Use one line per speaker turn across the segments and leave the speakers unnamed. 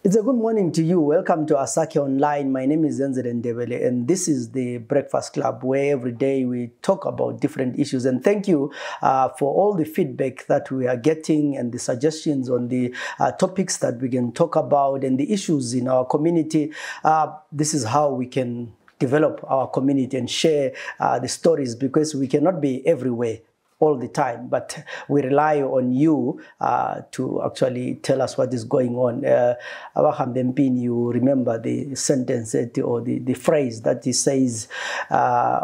It's a good morning to you. Welcome to Asake Online. My name is Zenzele Ndebele, and this is the Breakfast Club, where every day we talk about different issues. And thank you for all the feedback that we are getting and the suggestions on the topics that we can talk about and the issues in our community. This is how we can develop our community and share the stories, because we cannot be everywhere all the time, but we rely on you to actually tell us what is going on. You remember the sentence or the phrase that he says,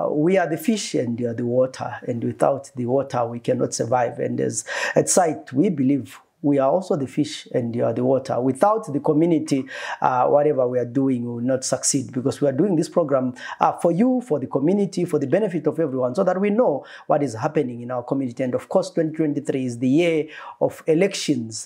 we are the fish and you are the water, and without the water we cannot survive. And as at site, we believe we are also the fish and you are the water. Without the community, whatever we are doing will not succeed, because we are doing this program for you, for the community, for the benefit of everyone, so that we know what is happening in our community. And of course, 2023 is the year of elections.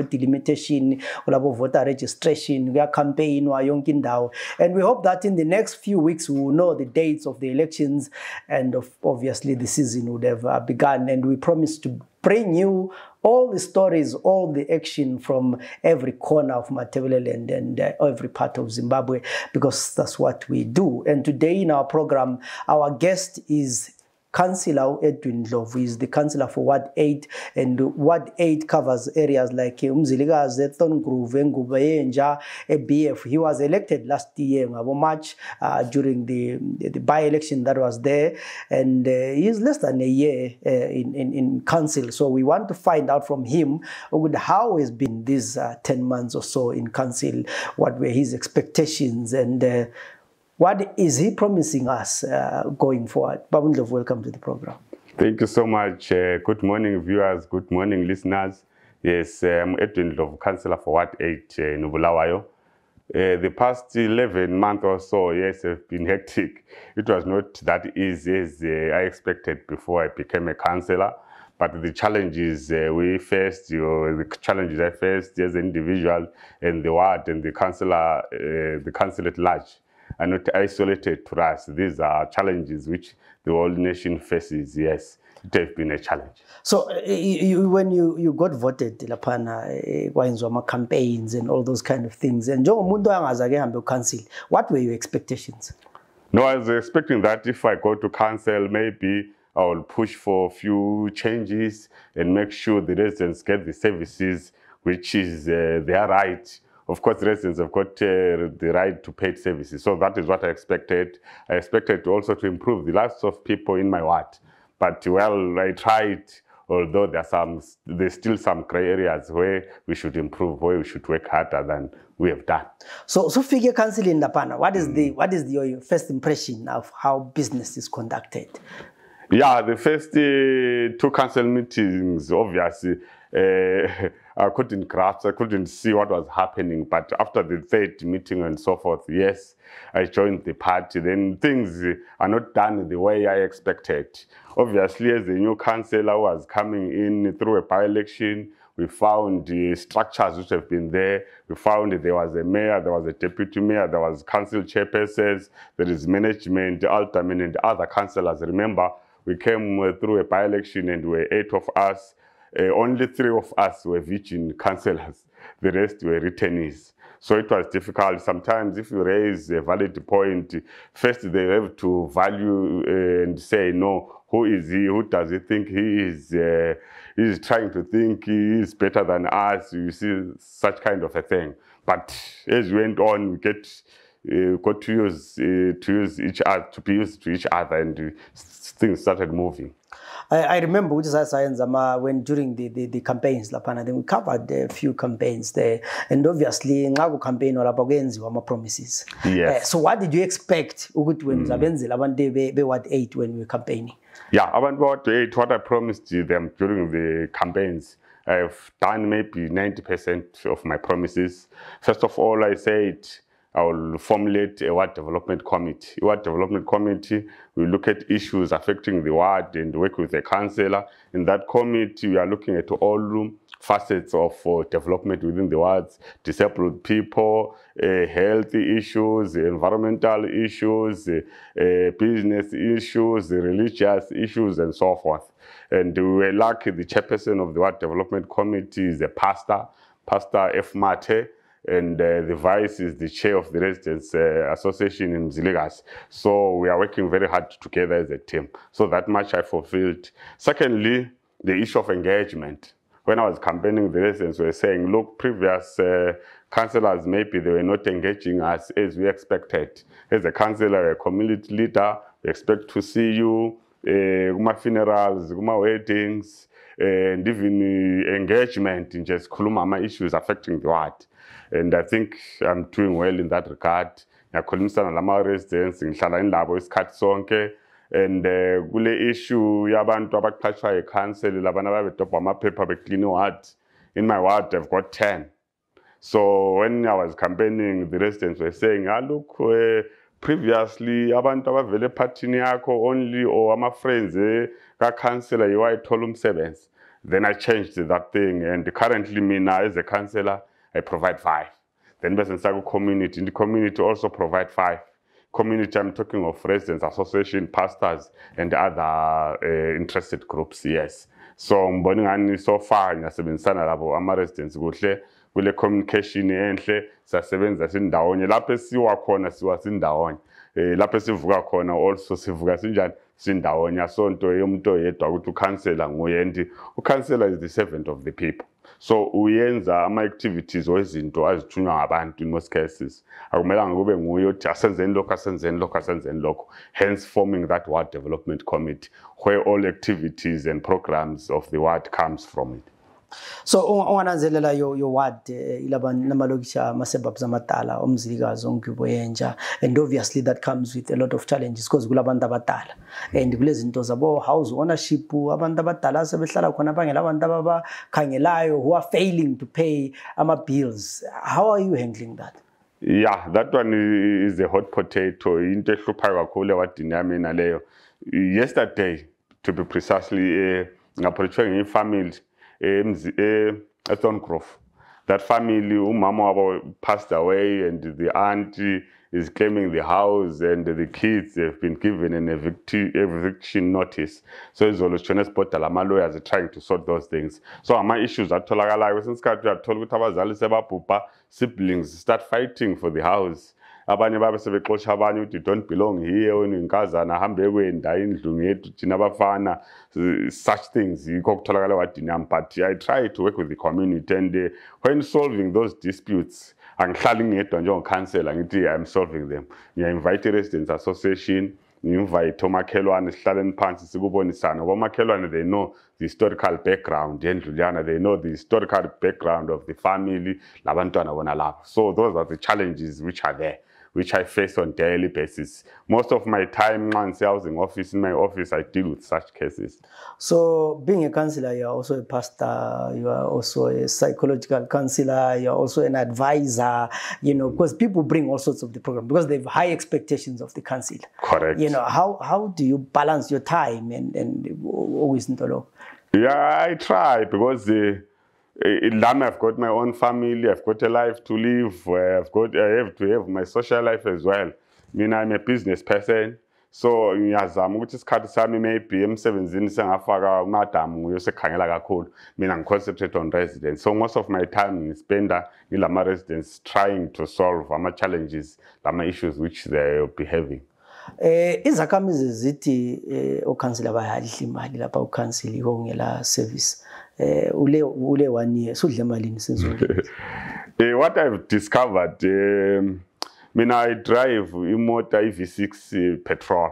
Delimitation, voter registration, we are campaign, and we hope that in the next few weeks we will know the dates of the elections, and obviously the season would have begun. And we promise to bring you all the stories, all the action from every corner of Matebeleland and every part of Zimbabwe, because that's what we do. And today in our program, our guest is Councilor Edwin Ndlovu. Is the councillor for Ward 8, and Ward 8 covers areas like Umzilikazi, Thorngrove, Ngubayenja, ABF. He was elected last year in March during the by-election that was there, and he is less than a year in council. So we want to find out from him how has been these 10 months or so in council, what were his expectations, and what is he promising us going forward? Babu Ndlovu, welcome to the program.
Thank you so much. Good morning, viewers. Good morning, listeners. Yes, I'm Edwin Ndlovu, Councillor for Ward 8 in Bulawayo. The past 11 months or so, yes, have been hectic. It was not that easy as I expected before I became a councillor. But the challenges we faced, or the challenges I faced as an individual and the ward and the council at large, are not isolated to us. These are challenges which the whole nation faces. Yes, it has been a challenge.
So when you got voted, Lapana, campaigns and all those kind of things, and council, what were your expectations?
No, I was expecting that if I go to council, maybe I will push for a few changes and make sure the residents get the services which is their right. Of course, residents have got the right to paid services. So that is what I expected. I expected also to improve the lives of people in my ward. But, well, I tried, although there's still some gray areas where we should improve, where we should work harder than we have done.
So figure council in Lapana, what is your first impression of how business is conducted?
Yeah, the first 2 council meetings, obviously, I couldn't grasp, I couldn't see what was happening. But after the 3rd meeting and so forth, yes, I joined the party. Then things are not done the way I expected. Obviously, as a new councillor was coming in through a by-election, we found the structures which have been there. We found there was a mayor, there was a deputy mayor, there was council chairpersons, there is management, aldermen, and other councillors. Remember, we came through a by-election and we were 8 of us. Only 3 of us were virgin councillors. The rest were returnees. So it was difficult. Sometimes if you raise a valid point, first they have to value and say, no, who is he? Who does he think he is? He is trying to think he is better than us. You see, such kind of a thing. But as we went on, we got to use each other, to be used to each other, and things started moving.
I remember when during the campaigns, then we covered a few campaigns there, and obviously campaign or promises.
Yes.
So what did you expect when Ward 8 when we were campaigning?
Yeah, about Ward 8, what I promised them during the campaigns, I've done maybe 90% of my promises. First of all, I said I will formulate a ward development committee. A ward development committee will look at issues affecting the ward and work with the councillor. In that committee, we are looking at all facets of development within the wards: disabled people, health issues, environmental issues, business issues, religious issues, and so forth. And we were lucky, the chairperson of the ward development committee is a pastor. Pastor F. Mate, and the vice is the chair of the Residents Association in Mzilikazi. So we are working very hard together as a team. So that much I fulfilled. Secondly, the issue of engagement. When I was campaigning, the residents were saying, look, previous councillors, maybe they were not engaging us as we expected. As a councillor, a community leader, we expect to see you, funerals, weddings, and even engagement in just kulumama issues affecting the ward. And I think I'm doing well in that regard. Ngiyakhulumisana lama residents, ngihlala inlabo isikhathi sonke. And kule issue yabantu abaqhatshwa eCouncil labana babedobha amaphepha beclean ward. In my ward, I've got 10. So when I was campaigning, the residents were saying, look, previously abantu abavele epartini yakho only or ama friends ka-councillor yiwayithola umsebenzi. Then I changed that thing, and currently mina as a councillor, I provide 5. Then bese ngisaka community, in the community also provide 5. Community, I'm talking of residents, association, pastors, and other interested groups, yes. So, ngibona so far, ngiyasebenzisana labo ama-residents kuhle, kule communication enhle, siyasebenza sindawonye. Lapho siwa khona, siwa sindawonye. Lapho sivuka khona, also sivuka sinjani, sindawonye. Asonto yomuntu oyedwa ukuthi uCouncillor nguye, and uCouncillor is the servant of the people. So uyenza ama-activities wezinto azithunywa ngabantu in most cases. Akumelanga kube nguye othi asenzeni lokho, asenzeni lokho, asenzeni lokho. Hence forming that ward development committee where all activities and programs of the ward comes from it.
So ungananzelela your ward ilaban namalokisha masebabs amadala umzilikazi ongibo yenja, and obviously that comes with a lot of challenges because kulabantu abadala and kulezinto zabo house ownership abantu abadala sebehlala khona bangela abantu abakhangelayo who are failing to pay ama bills. How are you handling that?
Yeah, that one is a hot potato. Into ehluphayo kakhulu ewadini yami naleyo. Yesterday, to be precisely, ngaphothwe ngefamily at Thorncroft. That family, umama wabo passed away, and the auntie is claiming the house, and the kids have been given an eviction notice. So it's always my lawyers are trying to sort those things. So my issues are tolakalayo since we are told abazali sebabhubha, siblings start fighting for the house. Abanye babe sebexosha abanye uthi don't belong here, wena inkazana hambe kwenda indlu ngethu thina abafana, such things yikho kutholakala wadini yami. But I try to work with the community, and when solving those disputes angihlali ngedwa njengocouncillor ngithi I'm solving them. Ngiya-invite i-Residents Association, ngi-invite omakhelwane sihlaleni phansi sikubonisana. Omakhelwane, they know the historical background yendlu liyana, they know the historical background of the family labantwana bona lapho. So those are the challenges which are there, which I face on a daily basis. Most of my time once I was in my office, I deal with such cases.
So being a councillor, you are also a pastor, you are also a psychological councillor, you are also an advisor, you know, because people bring all sorts of the program because they have high expectations of the council.
Correct.
You know, how do you balance your time and always in the law?
Yeah, I try because in Lama, I've got my own family, I've got a life to live, I have to have my social life as well. I mean, I'm a business person, so ngiyazama ukuthi isikhathi sami maybe emsebenzini sengafaka umadamu uyosekhangela kakhulu. Mina ngiconcentrate on residents. So most of my time ngispenda ngilama residents trying to solve ama challenges, lama issues which they be having.
Izakhamizi zithi oCouncillor bayadla imali lapha uCouncil ikongela service. Ule 1 year sudle malini sezongile.
What I've discovered, I drive imoto V6 petrol.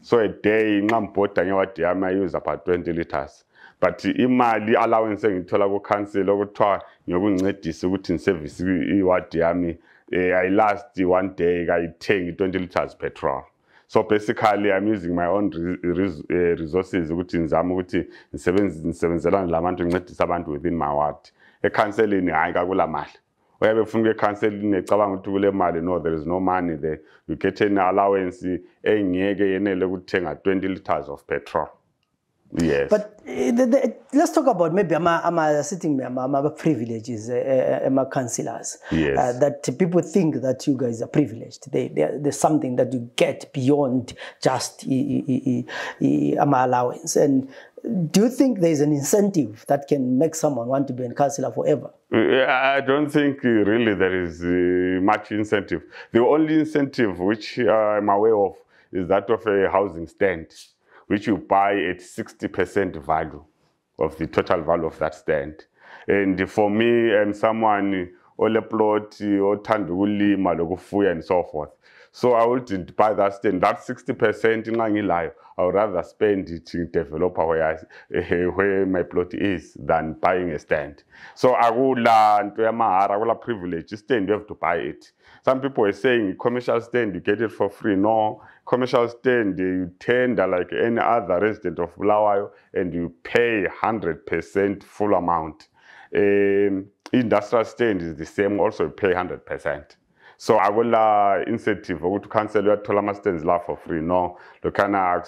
So a day ngambhoda ngewadi yami I use about 20 liters. But imali allowance engithola kuCouncil okuthiwa ngiyokuncedisa ukuthi ngiservice iwadi yami, I last 1 day ngayithenga 20 liters petrol. So basically, I'm using my own resources ukuthi ngizama ukuthi ngisebenzelana labantu ngincedisa abantu within my ward. Ecounseling hayi kakula mali. Oyabe ufuna ecounseling ecabanga ukuthi kule mali, no, there is no money there. You get an allowance engiyeke yenele ukuthenga 20 liters of petrol. Yes.
But let's talk about maybe sitting privileges, councillors.
Yes.
That people think that you guys are privileged. There's something that you get beyond just allowance. And do you think there's an incentive that can make someone want to be a councillor forever?
I don't think really there is much incentive. The only incentive which I'm aware of is that of a housing stand, which you buy at 60% value of the total value of that stand. And for me, I'm someone ole plot or tandulima lokufuya and so forth. So I wouldn't buy that stand. That 60% in I would rather spend it in developer where my plot is than buying a stand. So I would privilege stand, you have to buy it. Some people are saying commercial stand, you get it for free. No, commercial stand, you tender like any other resident of Bulawayo and you pay 100% full amount. Industrial stand is the same, also you pay 100%. So I will incentive to cancel your Tolama stands for free. No, the kind of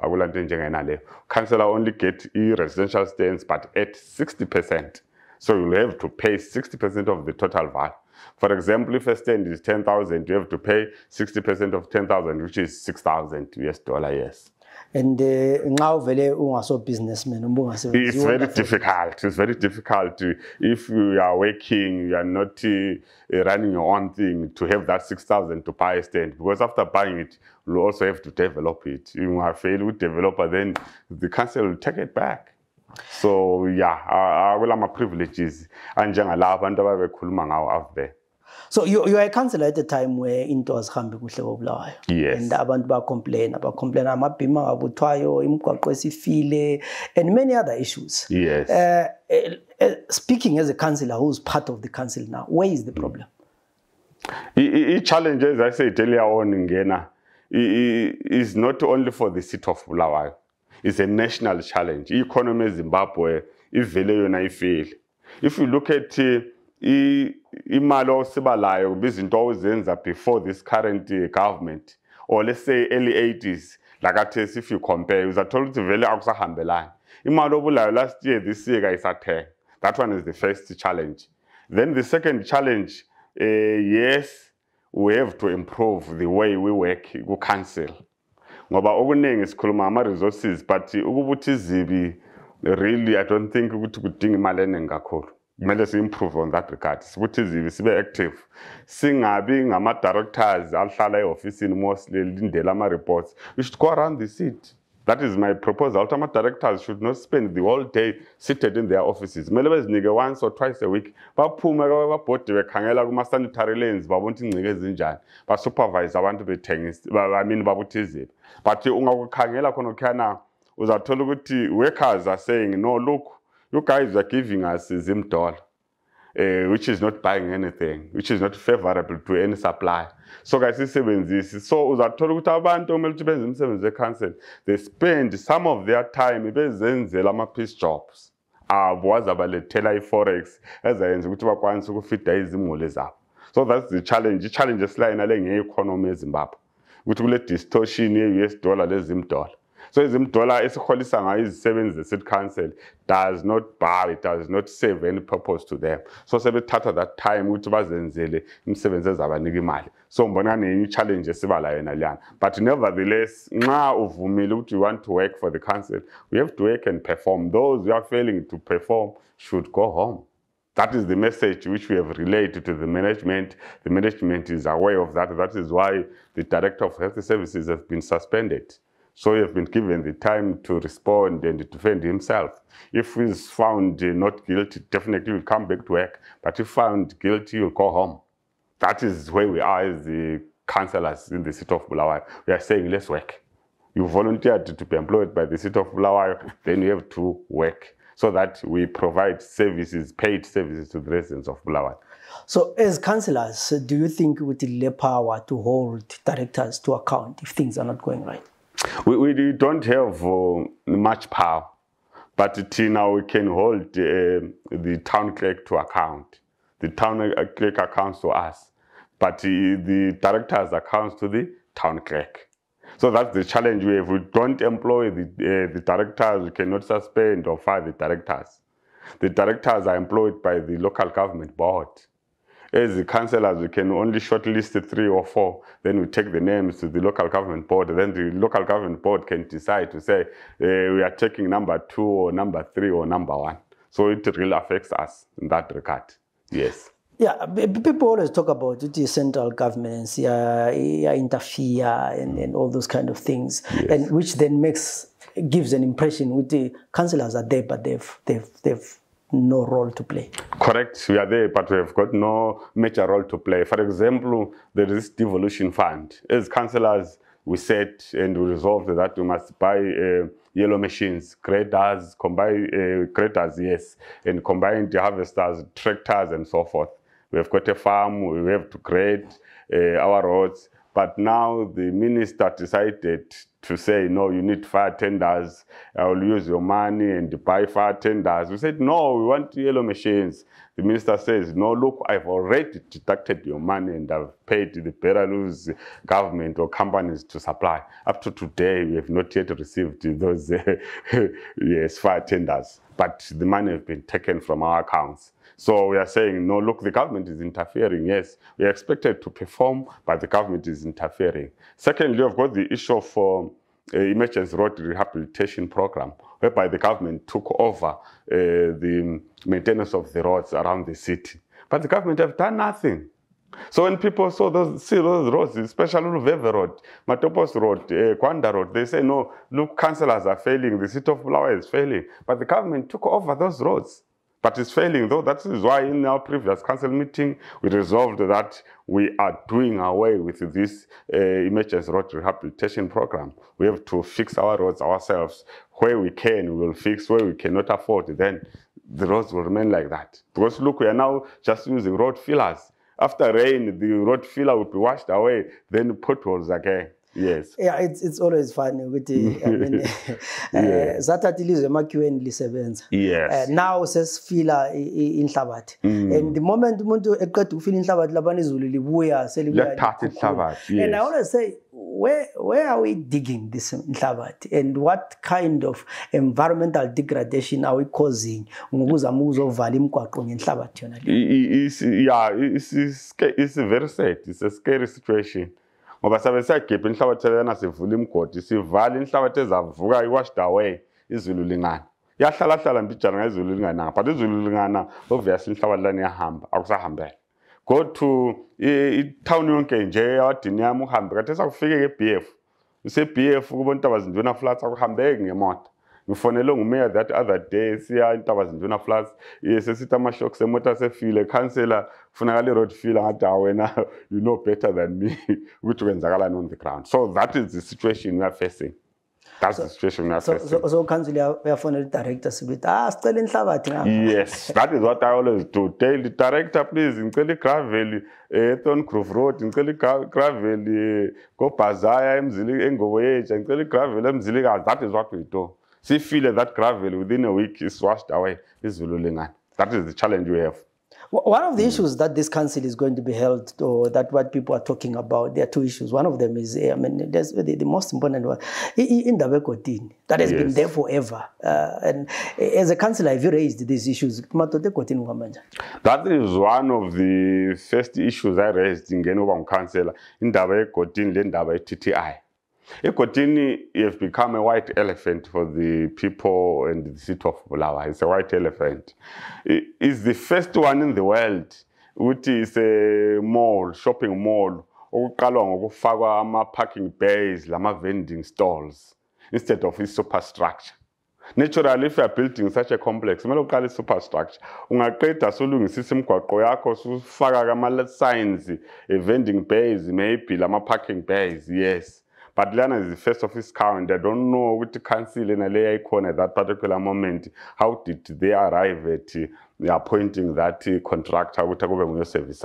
I will cancel only get residential stands, but at 60%. So you'll have to pay 60% of the total value. For example, if a stand is 10,000, you have to pay 60% of 10,000, which is $6,000 US. Yes.
And now, businessman,
it's very difficult. It's very difficult if you are working, you are not running your own thing, to have that 6,000 to buy a stand. Because after buying it, you also have to develop it. If you have failed with developer, then the council will take it back. So yeah, I will have my privileges and out there.
So you are a councillor at a time where into was hambi kuhle kobulawayo.
Yes.
And abantu complain amabhima abutwayo imigwaqo esifile and many other issues.
Yes.
Speaking as a councillor who's part of the council now, where is the problem?
Challenges, I said earlier on in Ghana, is not only for the city of Bulawayo. It's a national challenge. Economy in Zimbabwe, if you look at imalo sibalayo bizinto ozenza before this current government, or let's say early 80s, like if you compare, you are told to vele akusahambelani. Imalo bulayo last year, this year is at 10. That one is the first challenge. Then the second challenge, yes, we have to improve the way we work, we council. Ngoba okuningi sikhuluma ama resources, but ukubuthi izibi really I don't think ukuthi kudinga imali eningi kakhulu. Kumele improve on that regard. Sibuthi izibi sibe active. Singabi ngama directors ahlala eoffice mostly lindela ama reports. We should go around the city. That is my proposal. Ultimate directors should not spend the whole day seated in their offices. Kumele bezinike once or twice a week. Baphume bababhodi bekhangela kuma sanitary lanes babona ingcike ezinjani. Ba supervise abantu bethengisa. I mean babuthi izibi. But ungakukhangela khona khana uzathola ukuthi workers are saying no, look, you guys are giving us $0, which is not buying anything, which is not favorable to any supply. So guys, so uzathola ukuthi abantu omele ukuthi benze umsebenzi we-council, they spend some of their time bezenzela ama-piece jobs. Wazabalethela i-forex ezayenza ukuthi bakwanise ukufida izimuli zabo. So that's the challenge. I-challenge esila le nge-economy eZimbabwe. Ukuthi kule distortion ye-US dollar lezimdola. So izimdola esiholisa ngayo izisebenzi ze-city council does not buy, it does not serve any purpose to them. So sebethatha that time ukuthi bazenzele imisebenzi ezabanika imali. So mbona nenye challenge esibala yena liyana. But nevertheless, nxa uvumile ukuthi you want to work for the council, we have to work and perform. Those who are failing to perform should go home. That is the message which we have relayed to the management. The management is aware of that. That is why the Director of Health Services has been suspended. So he has been given the time to respond and to defend himself. If he is found not guilty, definitely will come back to work. But if found guilty, he'll go home. That is where we are as the councillors in the city of Bulawayo. We are saying, let's work. You volunteered to be employed by the city of Bulawayo, then you have to work, so that we provide services, paid services to the residents of Bulawayo.
So as councillors, do you think we will have power to hold directors to account if things are not going right?
We don't have much power, but now we can hold the town clerk to account. The town clerk accounts to us, but the directors accounts to the town clerk. So that's the challenge we have. We don't employ the directors, we cannot suspend or fire the directors. The directors are employed by the local government board. As the councillors, we can only shortlist 3 or 4. Then we take the names to the local government board. Then the local government board can decide to say, we are taking number 2 or number 3 or number 1. So it really affects us in that regard. Yes.
Yeah, people always talk about it, the central governments, interfere and all those kind of things, yes. And which then gives an impression with the councillors are there, but they've no role to play. Correct,
we are there, but we have got no major role to play. For example, there is devolution fund. As councillors, we said and we resolved that we must buy yellow machines, graders, graders, yes, and combined harvesters, tractors, and so forth. We have got a farm, we have to grade our roads, but now the minister decided to say, no, you need fire tenders, I will use your money and buy fire tenders. We said, no, we want yellow machines. The minister says, no, look, I've already deducted your money and I've paid the Belarus government or companies to supply. Up to today, we have not yet received those yes, fire tenders, but the money has been taken from our accounts. So we are saying, no, look, the government is interfering. Yes, we are expected to perform, but the government is interfering. Secondly, we've got the issue of emergency road rehabilitation program, whereby the government took over the maintenance of the roads around the city. But the government have done nothing. So when people see those roads, especially Veve Road, Matopos Road, Kwanda Road, they say, no, look, councillors are failing, the city of Bulawayo is failing. But the government took over those roads. But it's failing, though. That is why in our previous council meeting, we resolved that we are doing away with this emergency road rehabilitation program. We have to fix our roads ourselves. Where we can, we will fix. Where we cannot afford, then the roads will remain like that. Because look, we are now just using road fillers. After rain, the road filler will be washed away, then potholes again. Yes.
Yeah, it's always funny with the
yes.
Now says fila in Hlabat. And the moment umuntu eqeda ukufila inhlabathi labana izulu libuya
selibuya.
And I always say, where are we digging this inhlabathi, and what kind of environmental degradation are we causing?
It's very sad. It's a scary situation. Ngoba sabe siyagebha inhlabathi lena sivula imigodi, sivala inhlabathi ezavuka iwashed away izulu lingana. Yahlala mbijana ngezulu lingana, but izulu lingana obviously inhlabathi lana iyahamba, akusahambela. Go to town yonke nje yawadini yami uhambe, kade sakufike ke-BF. Use-BF kubo Ntabazinduna Flats akuhambeki ngemoto. Ngifonele ngumayor that other day siya Ntabazinduna Flats, sesithi ama-shocks emoto asefile, councillor funakala i-road filler ngathi wena you know better than me which kwenzakalani on the ground. So that is the situation we are facing. That's the situation we are facing.
So councillor, we are for the director with sicela inhlabathi.
Yes, that is what I always do. Tell the director, please, ngicela gravel Thorn Grove Road, ngicela gravel go Bazaya emzili engoweja, ngicela gravel emzilikazi. That is what we do. See, feel that gravel within a week is washed away. That is the challenge we have.
One of the issues that this council is going to be held, or that what people are talking about, there are 2 issues. One of them is, I mean, there's the most important one, in the that has been there forever. And as a councillor, have you raised these issues?
That is one of the first issues I raised in Genova Council, in the TTI. Ekotini has become a white elephant for the people and the city of Bulawayo. It's a white elephant. It's the first one in the world, which is a mall, shopping mall, parking bays, vending stalls, instead of a superstructure. Naturally, if you are building such a complex, you call it superstructure. Ungaqeda solungisisa imigwaqo yakho usufaka ama-signs, vending bays, maybe parking bays, yes. But Lana is the first of its kind. I don't know which council in LA icon at that particular moment. How did they arrive at appointing that contractor with a service?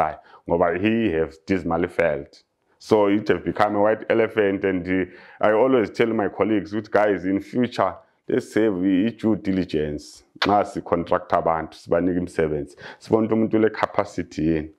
He has dismally failed. So it has become a white elephant. And I always tell my colleagues, which guys in future, they say we due diligence. As a contractor band, Sbanig servants, Spontum capacity.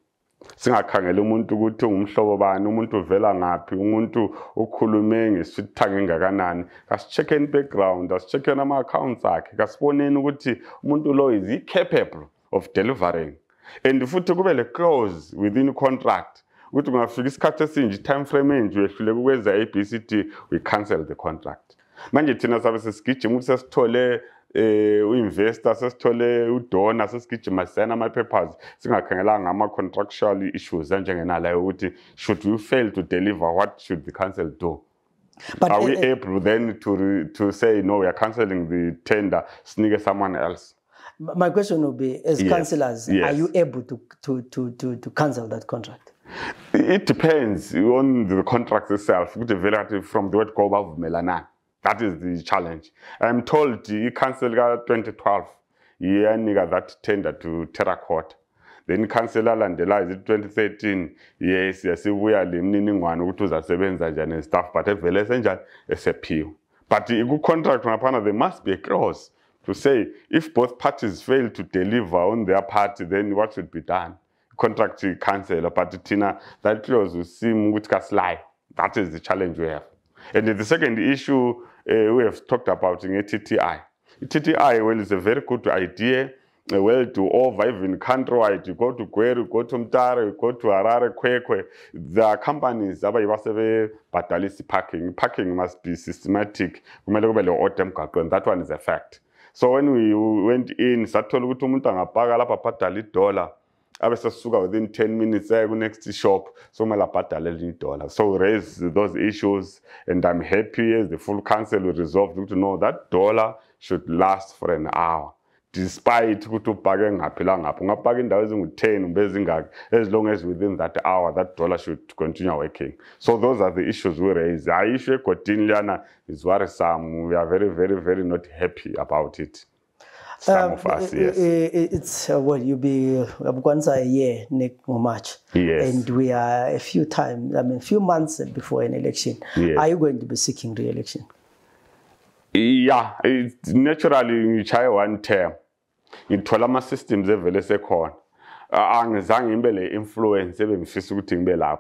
Singakhangela umuntu ukuthi ungumhlobo bani, umuntu uvela ngaphi, umuntu ukhulume ngesithange engakanani. Kasicheck in background, asicheck ama accounts akhe, kasiboneni ukuthi umuntu lo is he capable of delivering. And futhi kube le clause within contract ukuthi kungafika isikhathi esinje time frame enje uyehluleka ukwenza ABCD, we cancel the contract. Manje thina sabe sesigijima ukuthi sesithole u-investor, sesithole udonor, sesigijima sena ama-papers singakhangelanga ama-contractual issues anjengenalayo ukuthi should we fail to deliver, what should the council do? But are we able then to say no, we are cancelling the tender, sinike someone else?
My question would be, as councillors, are you able to cancel that contract?
It depends on the contract itself. From the word go Melana. That is the challenge. I'm told he cancelled 2012. He got that tender to Terracotta. Then Councilor Landela is 2013. Yes, we are limiting one who to the seven and stuff, but if it's a PO. But a good contract on a panel, there must be a clause to say if both parties fail to deliver on their part, then what should be done? Contract cancel, but Tina, that clause will seem which can lie. That is the challenge we have. And the second issue we have talked about in TTI. TTI, well, is a very good idea. Well, to over even countrywide, you go to Kweru, you go to Mtare, you go to Harare, Kwekwe. The companies, parking must be systematic. And that one is a fact. So when we went in, $1 within 10 minutes, next shop, so $1. So raise those issues, and I'm happy as the full council will resolve to know that dollar should last for an hour. Despite as long as within that hour, that dollar should continue working. So those are the issues we raise. Our issue is worrisome. We are very, very, very not happy about it. Some of us, yes.
It's well, you'll be once a year next March.
Yes.
And we are a few months before an election.
Yes.
Are you going to be seeking re-election?
Yeah, it's naturally you try one term. In Tolama systems, influence,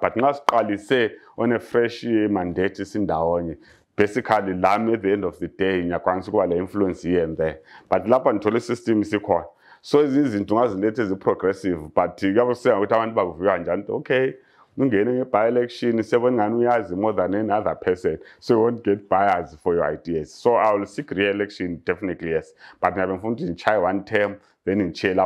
but not say on a fresh mandate is in the basically, at the end of the day, you can influence here and there. But lapa ntole system is equal. So this is progressive. But you have to say, okay, you by-election, 7 years more than any other person. So you won't get bias for your ideas. So I will seek re-election, definitely, yes. But I haven't found in Chai one term, then in Chile,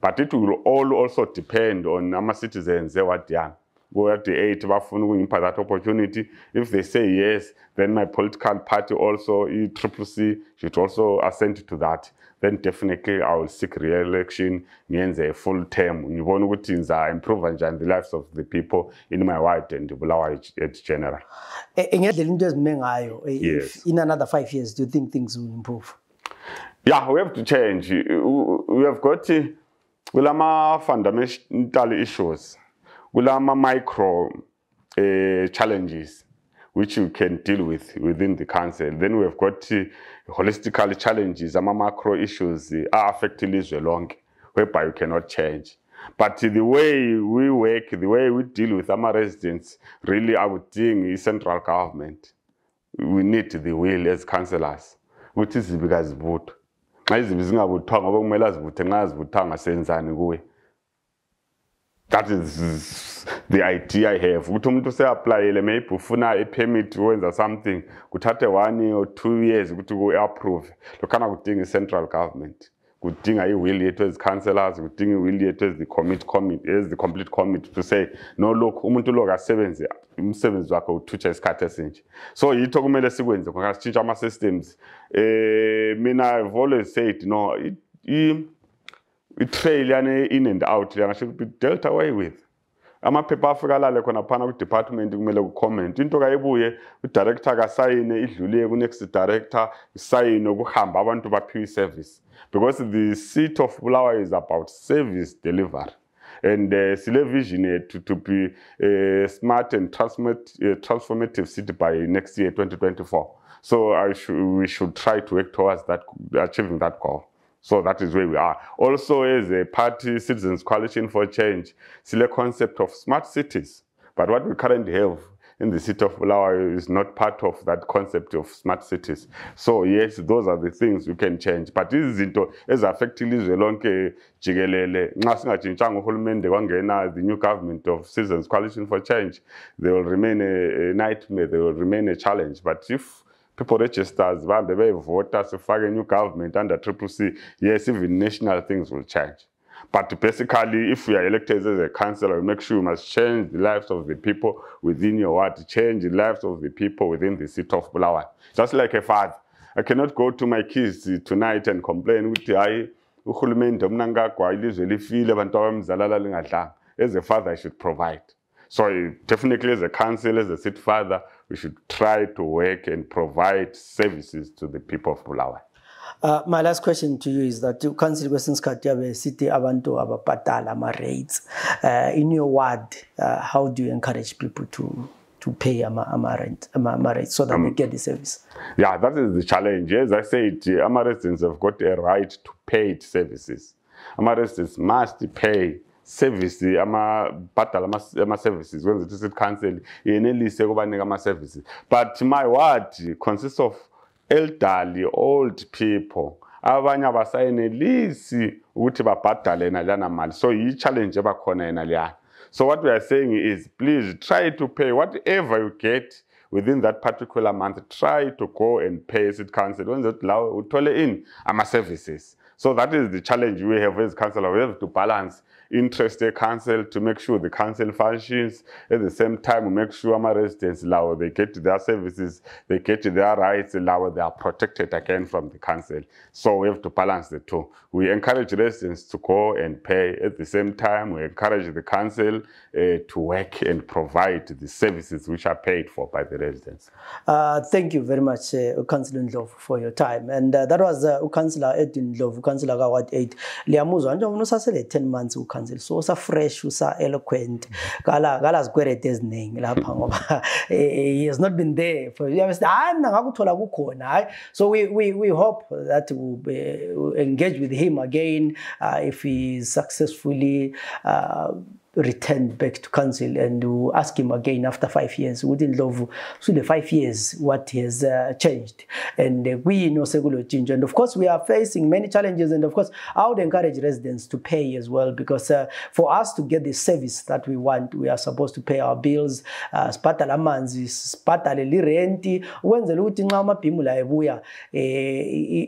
but it will all also depend on our citizens, what they are. Go at the 8 that opportunity. If they say yes, then my political party also, ECCC, should also assent to that. Then definitely I will seek re-election, means a full term. You want to improve the lives of the people in my ward and the Bulawayo general.
Yes. In another 5 years, do you think things will improve?
Yeah, we have to change. We have got fundamental issues. Micro challenges which you can deal with within the council. Then we have got holistic challenges, macro issues are affecting Israel, whereby you cannot change. But the way we work, the way we deal with our residents, really I would think is central government. We need the will as councillors, which is because vote. That is the idea I have. Umuntu say apply maybe ufuna a permit to wenza something kuthathe 1 or 2 years ukuthi ku approve. Lokana kudinga central government. Kudinga iwill yethu as councillors, kudinga iwill yethu as the complete committee to say no look umuntu lo akasebenze umsebenzi wakhe uthutsha isikhathi esinje. So yitho kumele sikwenze ngoba sitshintsha ama systems. Mina I've always said no trail in and out should be dealt away with. Amaphepha afika lale khona phana ku department kumele ku comment into kayibuye u director ka sign idlule ku next director sign ukuhamba abantu baphiwe service, because the seat of Bulawayo is about service delivery, and sile vision to be a smart and transformative city by next year 2024. So we should try to work towards that, achieving that goal. So that is where we are. Also, as a party, Citizens Coalition for Change, still a concept of smart cities. But what we currently have in the city of Bulawayo is not part of that concept of smart cities. So yes, those are the things we can change. But this is affecting ilizwe lonke jikelele. Nxa singajintshanga uhulumende kwangena the new government of Citizens Coalition for Change, they will remain a nightmare, they will remain a challenge. But if people registers, they vote us to a new government under CCC, yes, even national things will change. But basically, if we are elected as a councillor, we make sure we must change the lives of the people within your ward, change the lives of the people within the city of Bulawayo. Just like a father. I cannot go to my kids tonight and complain with the as a father, I should provide. So definitely as a council, as a city father, we should try to work and provide services to the people of Bulawayo.
My last question to you is that you consider Western City abantu abapatala ma rates. In your ward, how do you encourage people to pay ama rates so that they get the service?
Yeah, that is the challenge. As I said, ama residents have got a right to paid services. Ama residents must pay service ama services when the city council yenelise ukubanika ama services. But my ward consists of elderly, old people. Abanye abasayenelisi ukuthi babhadale nalana mali. So yi-challenge ebakhona enaliyana. So what we are saying is, please try to pay whatever you get within that particular month. Try to go and pay city council. When that law uthole in ama services. So that is the challenge we have as councillor. We have to balance interested council to make sure the council functions. At the same time, we make sure our residents they get their services, they get their rights, they are protected again from the council. So we have to balance the two. We encourage residents to go and pay. At the same time, we encourage the council to work and provide the services which are paid for by the residents.
Thank you very much, Councilor Ndlovu, for your time. And that was Councilor Edwin Ndlovu, Councilor Ward 8. Liamuzwa, nje unosasele 10 months council, so usa fresh, usa eloquent. Gala zigwerete eziningi lapha ngoba he has not been there for years. So we hope that we'll engage with him again if he is successfully returned back to council, and we'll ask him again after 5 years. We didn't love so the 5 years what has changed, and we know Segulo change. And of course, we are facing many challenges. And of course, I would encourage residents to pay as well, because for us to get the service that we want, we are supposed to pay our bills. Spatala manzi, spatala lirenti. Wenzele uthi nxa amabhimula ebuya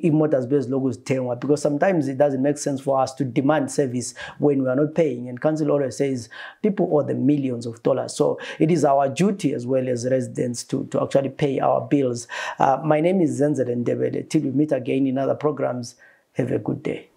imotors based logos thengwa, because sometimes it doesn't make sense for us to demand service when we are not paying. And council always says people owe the millions of dollars. So it is our duty as well as residents to actually pay our bills. My name is Zenzele Ndebele. Till we meet again in other programs, have a good day.